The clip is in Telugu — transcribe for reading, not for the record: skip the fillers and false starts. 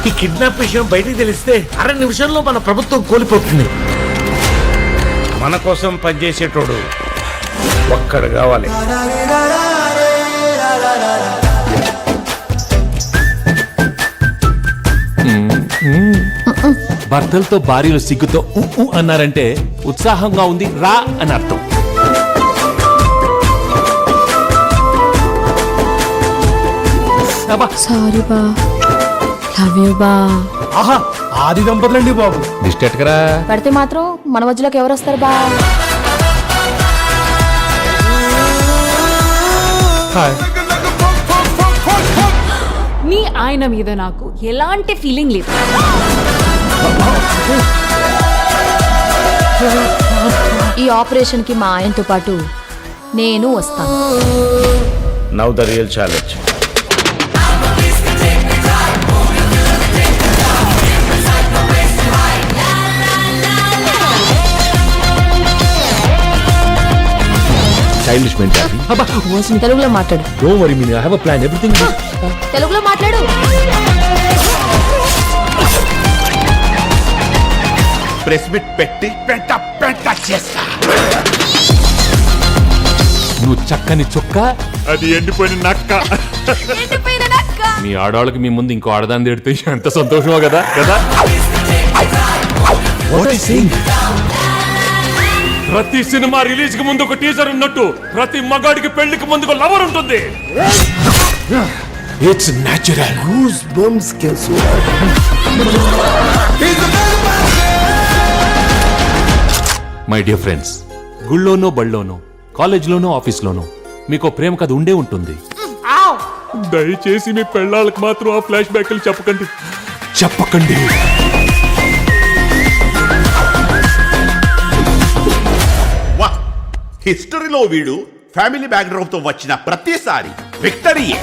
ఈ కిడ్నాప్ విషయం బయటికి తెలిస్తే 6 నిమిషంలో మన ప్రభుత్వం కోల్పోతుంది. మన కోసం పనిచేసేటోడు ఒక్కడు కావాలి. భర్తలతో భార్యలు సిగ్గుతో అన్నారంటే ఉత్సాహంగా ఉంది రా అని అర్థం. సారీ బా, లవ్ యూ బా. ఆహా, ఆది దంపతులండి బాబు. దిష్టెట్కరా పడితే మాత్రం మన మధ్యలోకి ఎవరు వస్తారు బా? మీ ఆయన మీద నాకు ఎలాంటి ఫీలింగ్ లేదు. ఈ ఆపరేషన్ కి మా ఆయనతో పాటు నేను వస్తాను. Now the real challenge. Childish mentality. తెలుగులో మాట్లాడు. Don't worry mean I have a plan. Everything తెలుగులో మాట్లాడు. ప్రెస్ మీట్ పెట్టి పెంట పెంట చేస్తా. నువ్వు చక్కని చుక్క, అది ఎండిపోయిన నక్క. మీ ఆడవాళ్ళకి మీ ముందు ఇంకో ఆడదాన్ని తిడితే ఎంత సంతోషమో కదా కదా. ప్రతి సినిమా రిలీజ్ కి ముందు ఒక టీజర్ ఉన్నట్టు ప్రతి మగాడికి పెళ్లికి ముందు ఒక లవర్ ఉంటుంది. It's natural. Goose bumps can so. My dear friends, గుళ్ళోనో బళ్ళోనో కాలేజ్లోనో ఆఫీస్లోనో మీకు ప్రేమ కథ ఉండే ఉంటుంది. దయచేసి మీ పెళ్ళాళ్ళకి మాత్రం ఆ ఫ్లాష్ బ్యాక్లు చెప్పకండి. హిస్టరీలో వీడు ఫ్యామిలీ బ్యాక్గ్రౌండ్ తో వచ్చిన ప్రతిసారి విక్టరీయే.